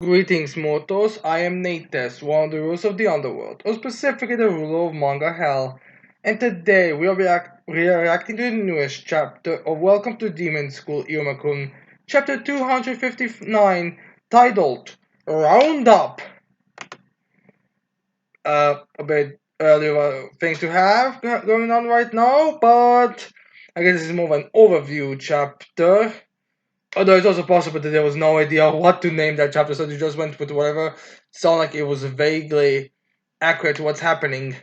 Greetings, mortals. I am Natus, one of the rulers of the underworld, or specifically the ruler of manga hell. And today we are reacting to the newest chapter of Welcome to Demon School Iruma-kun, chapter 259, titled Roundup. A bit earlier thing to have going on right now, but I guess this is more of an overview chapter. Although it's also possible that there was no idea what to name that chapter, so they just went with whatever sounded like it was vaguely accurate to what's happening.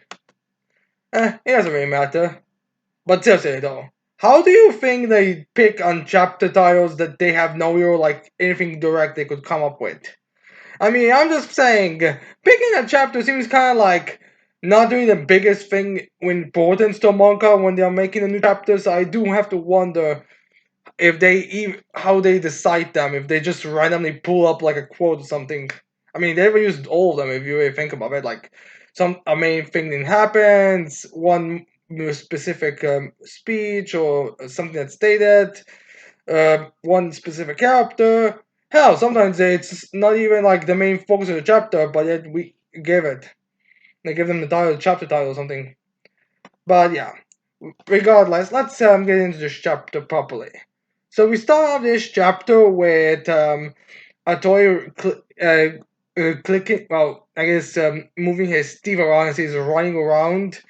It doesn't really matter. But seriously though, how do you think they pick on chapter titles that they have no real like anything direct they could come up with? I mean, I'm just saying, picking a chapter seems kind of like not doing the biggest thing in importance to a manga when they are making a new chapter. So I do have to wonder if how they decide them, if they just randomly pull up like a quote or something. I mean, they ever used all of them if you really think about it. Like a main thing that happens, one specific speech or something that's stated, one specific character. Hell, sometimes it's not even like the main focus of the chapter, but yet we give it. They give them the title, chapter title or something. But yeah, regardless, let's get into this chapter properly. So we start off this chapter with a toy clicking, well, I guess moving his teeth around as he's running around.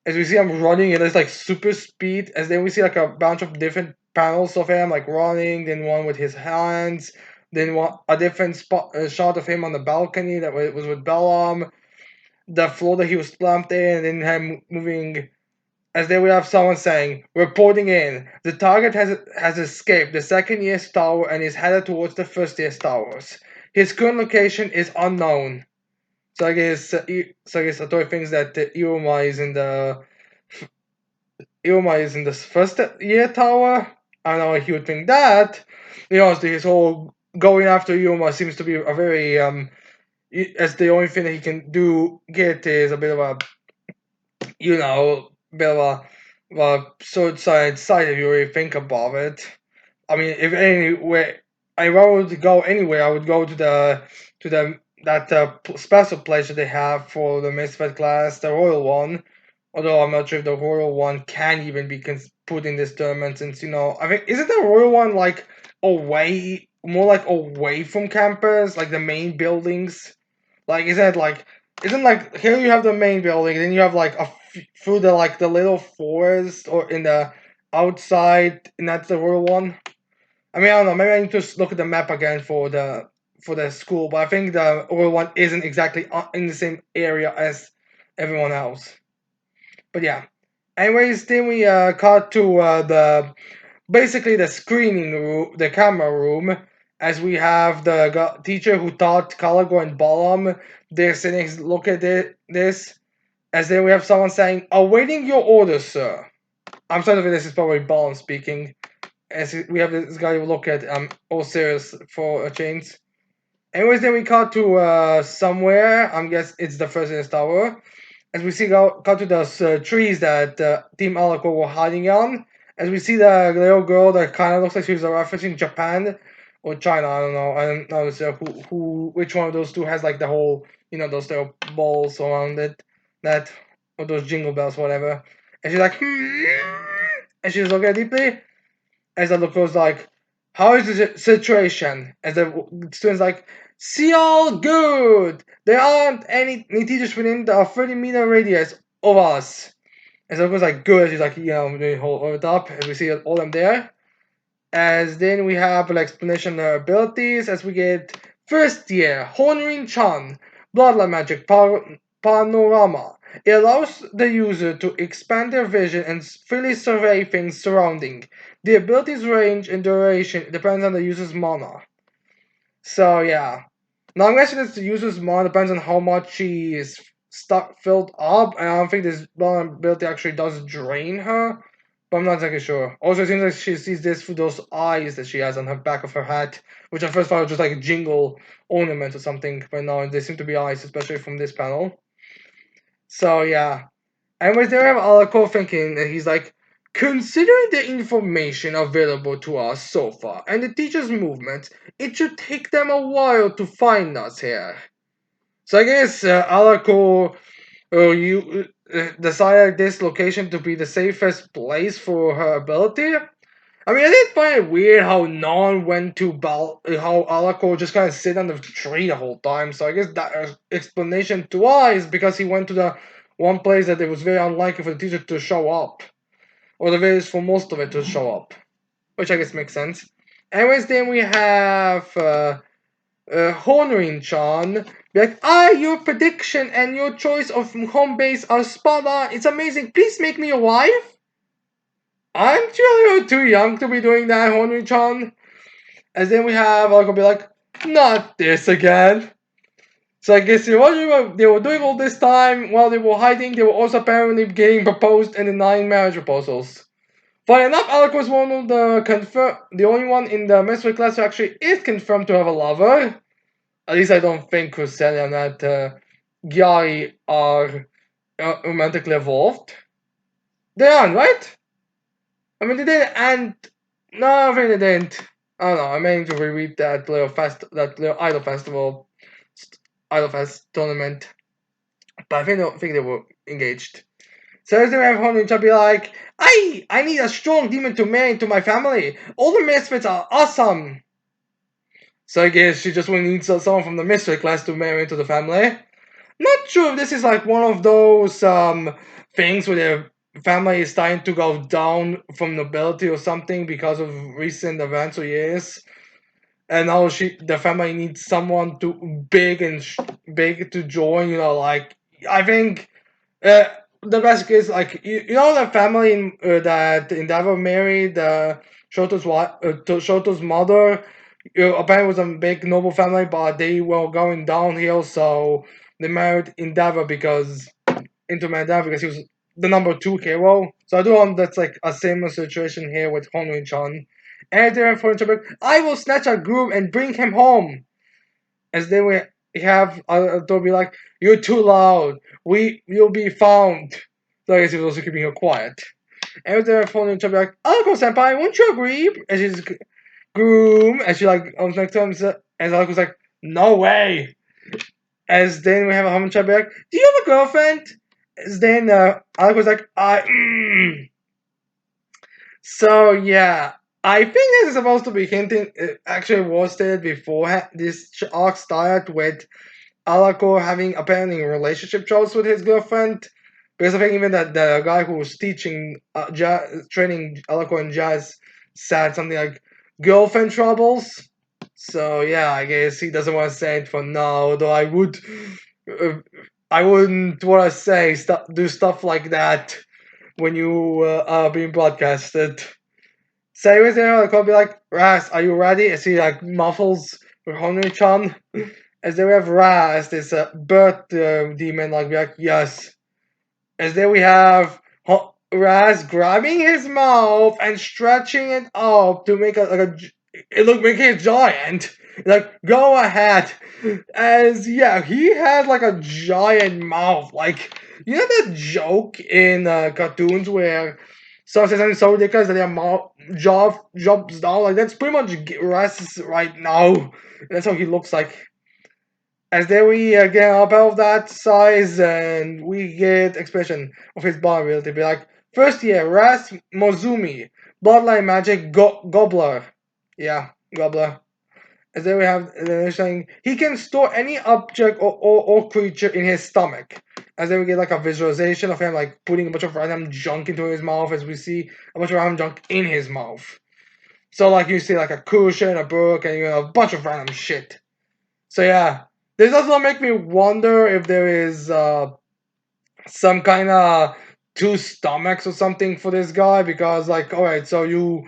As we see him running, it is like super speed. As then we see like a bunch of different panels of him like running, then one with his hands, then a different shot of him on the balcony that was with Bellam, the floor that he was slumped in, and then him moving as there we have someone saying, reporting in, the target has escaped the second year's tower and is headed towards the first year's towers. His current location is unknown. So I guess Atori thinks that Iruma is in the first year tower. I know he would think that. His whole going after Iruma seems to be a very as the only thing that he can do get is a bit of a bit of sword side if you really think about it. I mean, if anywhere, if I would go anywhere, I would go to the that special place that they have for the misfit class, the royal one. Although I'm not sure if the royal one can even be put in this tournament, since I think isn't the royal one like more like away from campus, like the main buildings? Like, isn't like here you have the main building, then you have like through the like the little forest or in the outside, and that's the royal one. I mean, I don't know. Maybe I need to look at the map again for the school, but I think the royal one isn't exactly in the same area as everyone else. But yeah. Anyways, then we cut to the basically the screening room, the camera room, as we have the teacher who taught Caligo and Balam. They're sitting, look at this, as then we have someone saying, awaiting your orders, sir. I'm sorry if this is probably Balam speaking, as we have this guy who look at all serious for a change. Anyways, then we cut to somewhere, I guess it's the first in this tower, as we see cut to those trees that Team Alaco were hiding on, as we see the little girl that kind of looks like she's referencing Japan or China. I don't know. I don't know which one of those two has like the whole those little balls around it, that or those jingle bells, whatever. And she's like, and she's looking deeply. As the look goes like, how is the situation? As the student's like, see all good. There aren't any teachers within the 30-meter radius of us. And so it goes like, good. She's like, doing whole over the top. And we see all them there. As then we have an explanation of their abilities. As we get first year, Honrin Chan, Bloodline Magic Panorama. It allows the user to expand their vision and freely survey things surrounding. The ability's range and duration depends on the user's mana. So yeah. Now I'm guessing it's the user's mana depends on how much she is stuck filled up, and I don't think this ability actually does drain her. But I'm not exactly sure. Also, it seems like she sees this through those eyes that she has on her back of her hat, which I first thought was just like a jingle ornament or something, but no, they seem to be eyes, especially from this panel. So yeah. Anyways, there we have Alako thinking that he's like, Considering the information available to us so far and the teacher's movements, it should take them a while to find us here. So I guess Alako, you decided this location to be the safest place for her ability. I mean, I did find it weird how Non went to how Alako just kind of sit on the tree the whole time. So I guess that explanation to why is because he went to the one place that it was very unlikely for the teacher to show up, or the very for most of it to show up, which I guess makes sense. Anyways, then we have Honorin-chan. Be like, your prediction and your choice of home base are spot on. It's amazing. Please make me your wife. I'm sure you're too young to be doing that, Honorin-chan. And then we have, I'll be like, not this again. So I guess what they were doing all this time while they were hiding, they were also apparently getting proposed and denying marriage proposals. Funny enough, Alec was one of the only one in the mystery class who actually is confirmed to have a lover. At least I don't think Kuseli and that Gyari are romantically involved. They aren't, right? I mean, they didn't, and no, I think they didn't. I don't know. I meant to reread that little idol fest tournament, but I don't think they were engaged. So they have Honey to be like, I need a strong demon to marry into my family. All the misfits are awesome. So I guess she just needs someone from the mystery class to marry into the family. Not sure if this is like one of those things where their family is starting to go down from nobility or something because of recent events or years, and now the family needs someone to big to join. Like I think uh, the best case, like the family that Endeavor married Shoto's mother. Apparently was a big noble family, but they were going downhill, so they married Endeavor because into Endeavor because he was the number two hero. So I do want that's like a similar situation here with Honrin-chan. And then for Interbrick, I will snatch a groom and bring him home. As then we have to be like, you're too loud. You'll be found. So I guess he was also keeping her quiet. And then for Interbrick, like, Alako senpai, won't you agree? And she's groom, and she like next to him, and Alako's like, no way. As then we have a Haman be like, do you have a girlfriend? As then Alec was like, So yeah, I think this is supposed to be hinting. It actually was stated before this arc started with Alako having apparently relationship troubles with his girlfriend. Because I think even that the guy who was teaching training Alako in jazz said something like girlfriend troubles. So yeah, I guess he doesn't want to say it for now. Though uh, I wouldn't want to do stuff like that when you are being broadcasted. So anyways, I'll be like, Raz, are you ready? As he like muffles Honor-chan. As they have Raz, this bird demon, like, be like, yes. As then we have Raz grabbing his mouth and stretching it up to make making it giant. Like, go ahead. As yeah, he had like a giant mouth. Like, you know that joke in cartoons where someone says something so ridiculous that their mouth jaw jumps down. Like that's pretty much Raz right now. That's how he looks like. As then we get up out of that size and we get expression of his body ability. Be like, first year, Ras Mozumi, Bloodline Magic Gobbler. Yeah, Gobbler. As then we have saying he can store any object or creature in his stomach. As then we get like a visualization of him like putting a bunch of random junk into his mouth as we see a bunch of random junk in his mouth. So like you see like a cushion, a book, and a bunch of random shit. So yeah, this does not make me wonder if there is some kind of two stomachs or something for this guy because, like, all right, so you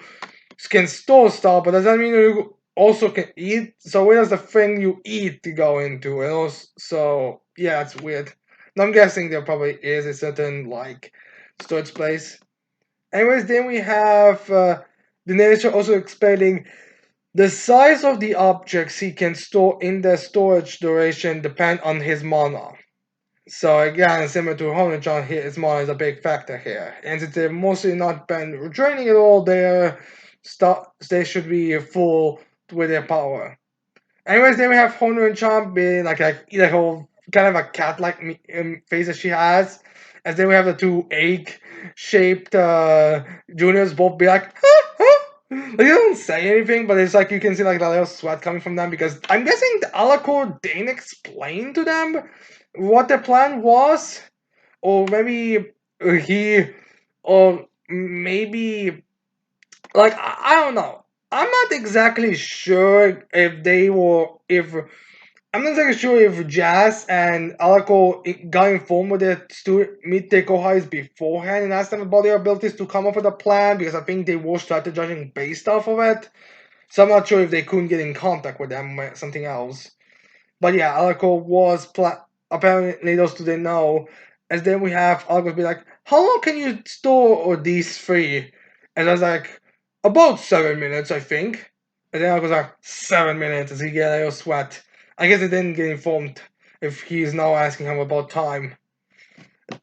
can store stuff, but does that mean you also can eat? So where does the thing you eat go into? And also, so yeah, it's weird. And I'm guessing there probably is a certain like storage place. Anyways, then we have the nature also explaining the size of the objects he can store in the storage duration depend on his mana. So again, similar to Honor-chan here, Ismar is a big factor here. And since they've mostly not been training at all, they should be full with their power. Anyways, then we have Honor and Chan being like whole kind of a cat-like face that she has. And then we have the two egg-shaped juniors both be like, like they don't say anything, but it's like you can see like the little sweat coming from them because I'm guessing the Alacor didn't explain to them what their plan was, or maybe he, or maybe like I don't know. I'm not exactly sure if they were if I'm not exactly sure if Jazz and Alako got informed with their meet their kohais beforehand and asked them about their abilities to come up with a plan because I think they were strategizing based off of it. So I'm not sure if they couldn't get in contact with them or something else. But yeah, Alako was apparently those two didn't know. As then we have Alako be like, "How long can you store these three?" And I was like, "About 7 minutes, I think." And then Alko's like, "7 minutes?" As he get a little sweat. I guess he didn't get informed if he's now asking him about time.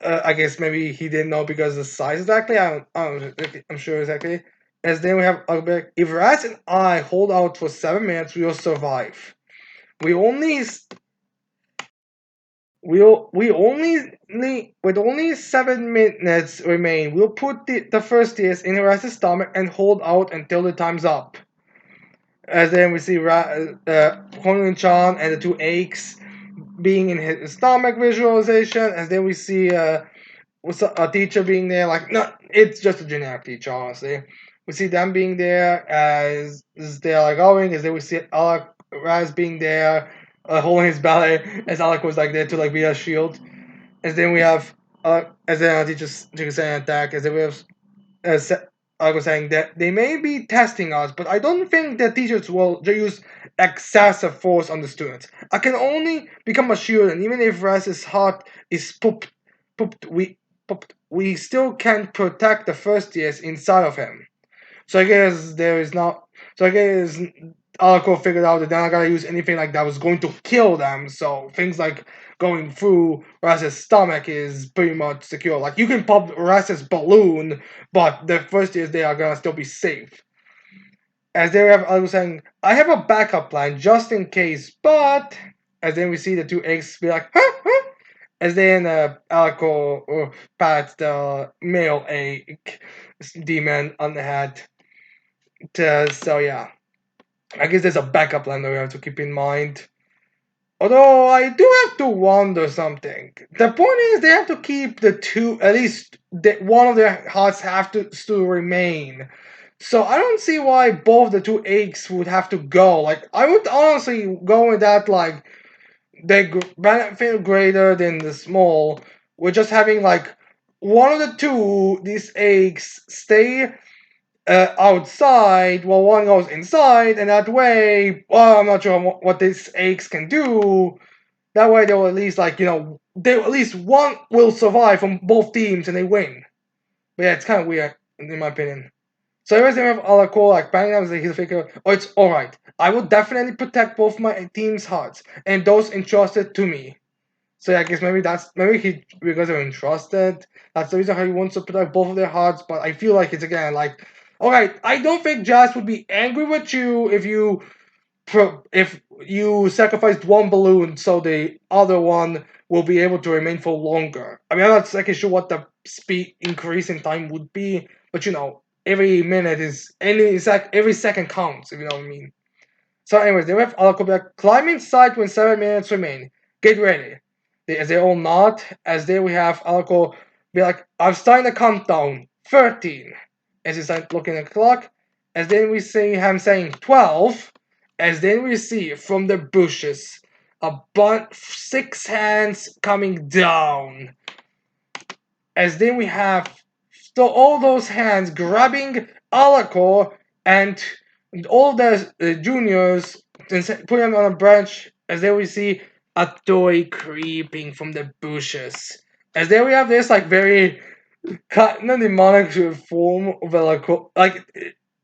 I guess maybe he didn't know because of the size exactly. I'm sure exactly. As then we have Alko be like, "If Raz and I hold out for 7 minutes, we will survive. We only we only with only 7 minutes remain, we'll put the first tears in Raz's stomach and hold out until the time's up." As then we see Chan and the two aches being in his stomach visualization. As then we see a teacher being there, like no, it's just a generic teacher, honestly. We see them being there as they're like going. As then we see Alec Raz being there, holding his belly, as Alec was like there to like be a shield. As then we have as then our teacher saying attack. As then we have I was saying that they may be testing us, but I don't think that teachers will use excessive force on the students. I can only become a shield, and even if Raz's heart is pooped, we still can protect the first years inside of him. So I guess there is not. So I guess Alco figured out that they're not gonna use anything like that was going to kill them. So things like going through Raz's stomach is pretty much secure. Like you can pop Raz's balloon, but the first years they are gonna still be safe. As they have Alco saying, "I have a backup plan just in case," but as then we see the two eggs be like, "Huh, huh," as then Alco pats the male egg demon on the head. So yeah, I guess there's a backup plan that we have to keep in mind. Although I do have to wonder something. The point is they have to keep the two, at least one of their hearts have to still remain. So I don't see why both the two eggs would have to go. Like I would honestly go with that like the benefit greater than the small. We're just having like one of the two these eggs stay outside while one goes inside, and that way, well, I'm not sure what these eggs can do. That way, they'll at least they at least one will survive from both teams and they win. But yeah, it's kind of weird in my opinion. So anyways, they have Alako like banging out he's figure. Oh, it's all right. I will definitely protect both my team's hearts and those entrusted to me. So yeah, I guess maybe he because they're entrusted. That's the reason how he wants to protect both of their hearts. But I feel like it's again like, all right, I don't think Jazz would be angry with you if you sacrificed one balloon so the other one will be able to remain for longer. I mean, I'm not exactly sure what the speed increase in time would be, but every minute is every second counts. If you know what I mean. So, anyways, they have Alakobia climb inside when 7 minutes remain. Get ready. As they all nod, as they we have Alako be like, I've started the countdown. 13. As he starts looking at the clock. As then we see him saying 12. As then we see from the bushes a bunch, 6 hands coming down. As then we have all those hands grabbing Alako and all the juniors and putting them on a branch. As then we see a toy creeping from the bushes. As then we have this like very kind of demonic form of like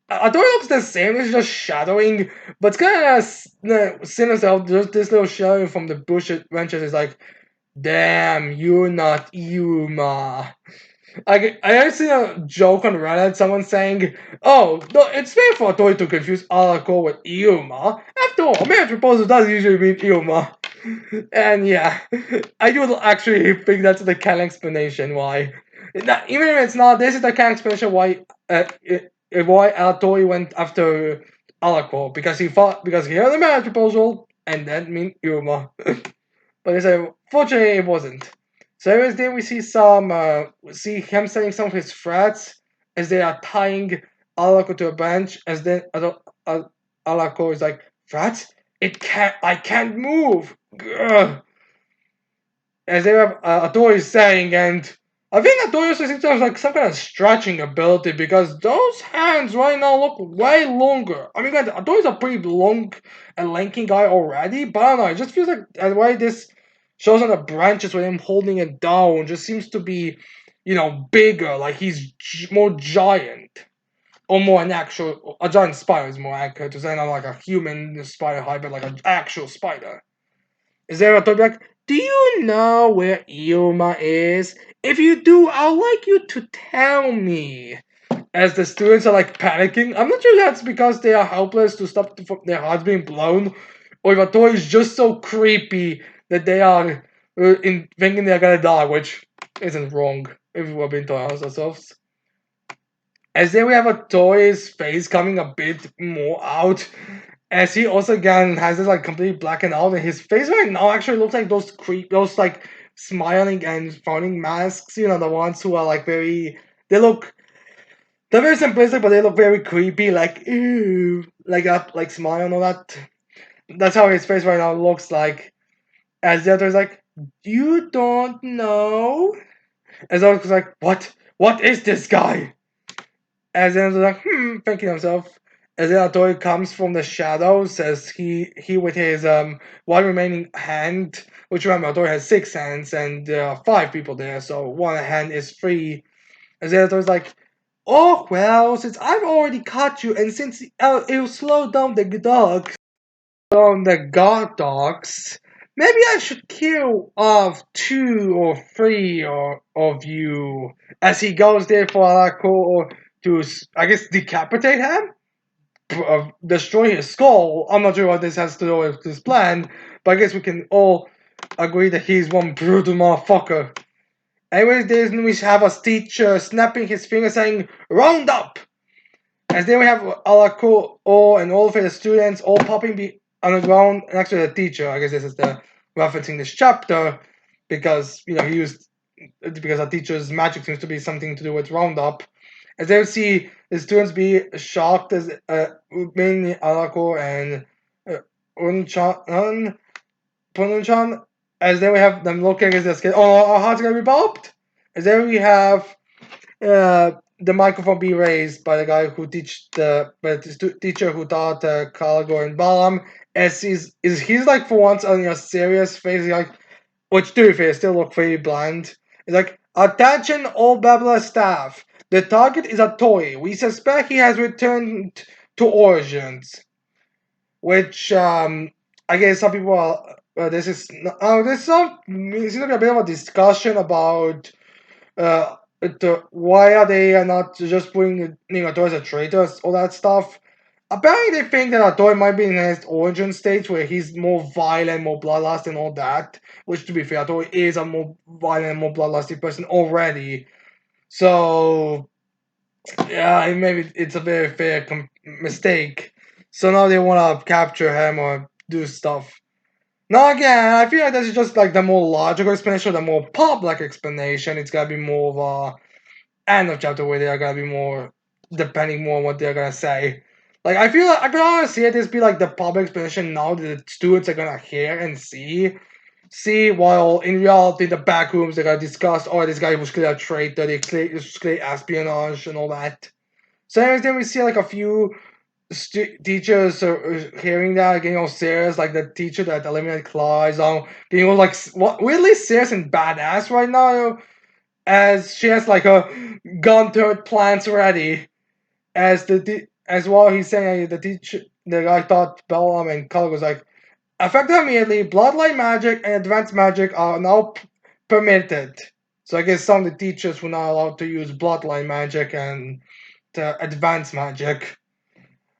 a toy looks the same. It's just shadowing, but it's kind of sinister. Just this little shadowing from the bush branches is like Damn, you're not Iruma. I have seen a joke on Reddit, someone saying, "Oh, no, it's fair for a toy to confuse Alako with Iruma. After all, marriage proposal does usually mean Iruma." And yeah, I do actually think that's the canon explanation why. Even if it's not, this is the canon explanation why Alatoy went after Alako because he heard the marriage proposal and that meant Iruma. But it's fortunately it wasn't. So anyways, then we see him sending some of his threats as they are tying Alako to a bench. As then Alako is like, "Threats? I can't move." Grr. As they have Atori saying, and I think Atori seems to have like some kind of stretching ability because those hands right now look way longer. I mean, Atori's a pretty long and lanky guy already, but I don't know. It just feels like the way this shows on the branches with him holding it down just seems to be, bigger. Like he's more giant. Or more an actual, a giant spider is more accurate to say, not like a human spider hybrid, like an actual spider. Is there a topic like, do you know where Iruma is? If you do, I'd like you to tell me. As the students are like panicking, I'm not sure that's because they are helpless to stop their hearts being blown, or if a toy is just so creepy that they are thinking they're gonna die, which isn't wrong if we're being honest ourselves. As then we have a toy's face coming a bit more out, as he also again has this like completely blackened out, and his face right now actually looks like those like smiling and frowning masks. The ones who are like they look, they're very simplistic, but they look very creepy, like ew, like that, like smile and all that. That's how his face right now looks like. As the other's like, you don't know. As the other's like, what? What is this guy? As then like, thinking himself. As then Atori comes from the shadows, as he with his one remaining hand, which remember Atori has 6 hands and there are 5 people there, so one hand is free. As then Atori's like, oh well, since I've already caught you, and since it'll slow down the guard dogs, maybe I should kill off 2 or 3 of you. As he goes there for Alako to, I guess, decapitate him, destroy his skull. I'm not sure what this has to do with his plan, but I guess we can all agree that he's one brutal motherfucker. Anyways, we have a teacher snapping his finger saying, "Round up!" As then we have Alako and all of the students all popping on the ground next to the teacher. I guess this is the referencing this chapter because he used because our teacher's magic seems to be something to do with Roundup. As they see the students be shocked as mainly Alako and Unchan Pununchan, as then we have them looking as this kid. Oh, our heart's gonna be popped. As then we have the microphone be raised by the guy who teacher who taught Kalago and Balam. As he's like for once on a serious face, he's like, which to be fair still look pretty bland. He's like, attention all Babla staff. The target is a toy. We suspect he has returned to Origins. Which I guess some people are. This is there's some. It seems like a bit of a discussion about why are they not just putting Toy as a traitor, all that stuff. Apparently, they think that Toy might be in his origin stage where he's more violent, more bloodlust, and all that. Which, to be fair, Toy is a more violent, more bloodlusty person already. So, yeah, maybe it's a very fair mistake. So now they want to capture him or do stuff. Now again, I feel like this is just like the more logical explanation, the more public explanation. It's gotta be more of a end of chapter where they're gonna be more depending more on what they're gonna say. Like I feel like I can honestly see this be like the public explanation now that the students are gonna hear and see while in reality the back rooms they're gonna discuss, oh, this guy was clearly a traitor, this was clearly espionage and all that. So anyways, then we see like a few teachers are hearing that, getting all serious, like the teacher that eliminated Claw is being all like weirdly serious and badass right now, as she has like a gun to her plans ready. As well, he's saying the guy thought Bellam and Color was like, Effective immediately, bloodline magic and advanced magic are now permitted. So I guess some of the teachers were not allowed to use bloodline magic and advanced magic.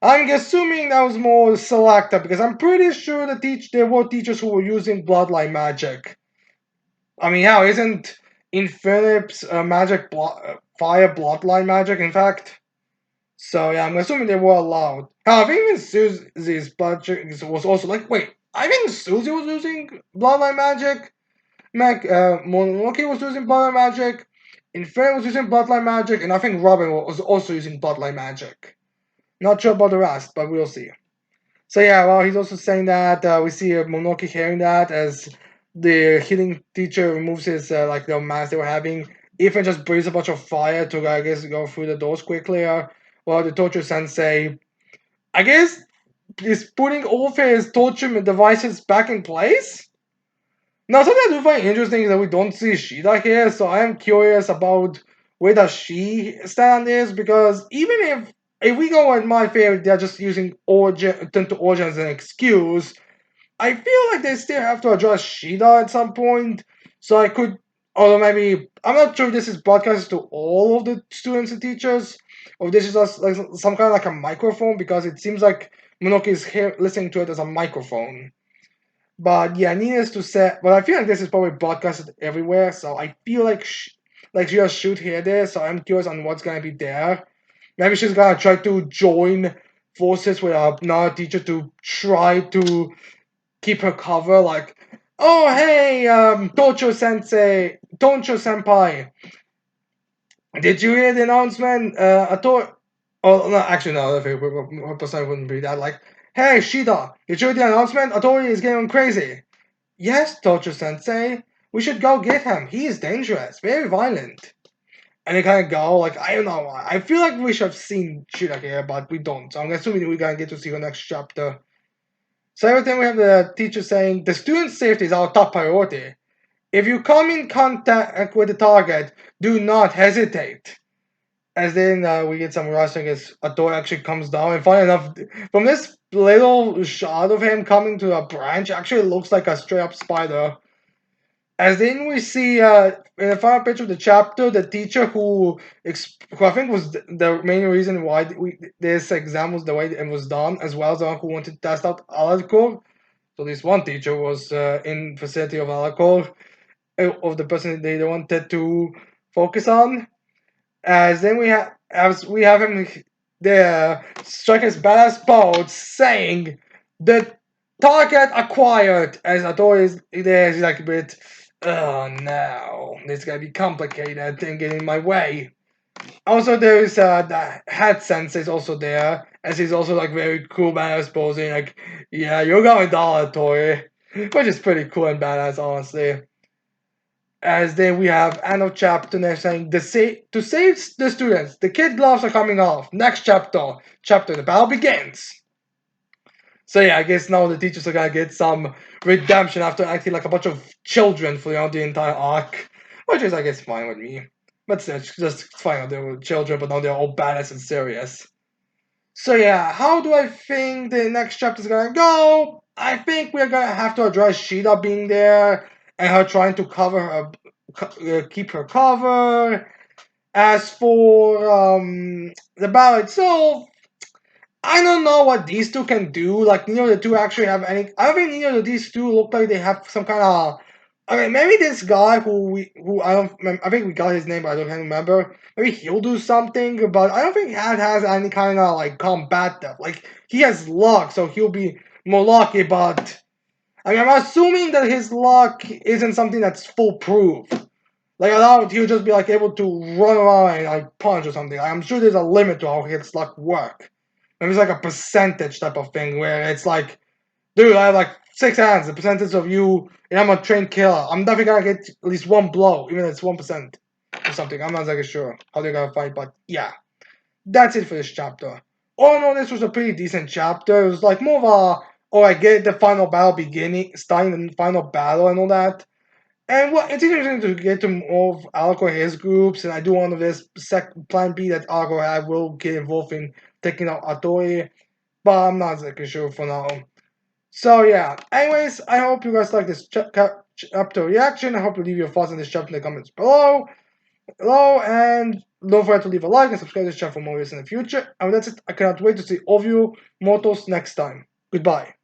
I'm assuming that was more selective because I'm pretty sure there were teachers who were using bloodline magic. I mean, how isn't Infinite's fire bloodline magic? In fact, so yeah, I'm assuming they were allowed. Hell, I think even Susie's magic was also like, wait, I think Susie was using bloodline magic. Mononoke was using bloodline magic. Infinite was using bloodline magic, and I think Robin was also using bloodline magic. Not sure about the rest, but we'll see. So yeah, well, he's also saying that we see Mononoke hearing that as the healing teacher removes his like the mask they were having. Ethan just breathes a bunch of fire to I guess go through the doors quickly. While the torture sensei, I guess, is putting all of his torture devices back in place. Now, something I do find interesting is that we don't see Shida here, so I am curious about where does she stand on this, because even if we go with my favorite, they're just using origin turn to origin as an excuse. I feel like they still have to address Shida at some point. So I could, although maybe I'm not sure if this is broadcasted to all of the students and teachers, or if this is just like some kind of like a microphone, because it seems like Monoki is here listening to it as a microphone. But yeah, needless to say, but I feel like this is probably broadcasted everywhere, so I feel like she just should hear this. So I'm curious on what's gonna be there. Maybe she's gonna try to join forces with another teacher to try to keep her cover. Like, oh hey, Toncho Senpai, did you hear the announcement? I thought. Oh no, actually no. Her person wouldn't be that. Like, hey Shida, did you hear the announcement? Authority is getting crazy. Yes, Tocho Sensei, we should go get him. He is dangerous, very violent. And they kind of go, like, I don't know. I feel like we should have seen Shida here, but we don't. So I'm assuming we're going to get to see her next chapter. So every time we have the teacher saying, the student's safety is our top priority. If you come in contact with the target, do not hesitate. As then we get some wrestling as a door actually comes down. And funny enough, from this little shot of him coming to a branch, actually looks like a straight up spider. As then we see in the final page of the chapter, the teacher who I think was the main reason why this exam was the way it was done, as well as the one who wanted to test out alcohol. So this one teacher was in vicinity of alcohol, of the person they wanted to focus on. As we have him there strike his badass pose, saying the target acquired. As authorities there, he's like a bit. Oh no, this gonna be complicated and get in my way. Also, there's the head sensei is also there, as he's also like very cool badass posing. Like, yeah, you're going down, Tori, which is pretty cool and badass, honestly. As then we have end of chapter and they're saying to save the students, the kid gloves are coming off. Next chapter, the battle begins. So yeah, I guess now the teachers are gonna get some redemption after acting like a bunch of children throughout the entire arc, which is I guess fine with me. But still, it's just fine. They were children, but now they're all badass and serious. So yeah, how do I think the next chapter is gonna go? I think we're gonna have to address Sheeta being there and her trying to cover her, keep her cover. As for the battle itself, I don't know what these two can do. Like neither of the two actually have any. I don't think neither of these two look like they have some kind of. I mean, maybe this guy who I don't. I think we got his name, but I don't remember. Maybe he'll do something, but I don't think Had has any kind of like combative. Like he has luck, so he'll be more lucky. But I mean, I'm assuming that his luck isn't something that's foolproof. Like allowed, he'll just be like able to run around and like punch or something. I'm sure there's a limit to how his luck work. Maybe it's like a percentage type of thing where it's like, dude, I have like 6 hands. The percentage of you, and I'm a trained killer. I'm definitely gonna get at least one blow, even if it's 1% or something. I'm not exactly sure how they're gonna fight, but yeah, that's it for this chapter. All in all, this was a pretty decent chapter. It was like more of a, oh, I get the final battle beginning, starting the final battle and all that. And well, it's interesting to get to more of Alco his groups, and I do want of this plan B that Alco had will get involved in taking out Atori, but I'm not exactly sure for now. So yeah. Anyways, I hope you guys like this chapter reaction. I hope you leave your thoughts on this chapter in the comments below, and don't forget to leave a like and subscribe to this channel for more videos in the future. And that's it. I cannot wait to see all of you mortals next time. Goodbye.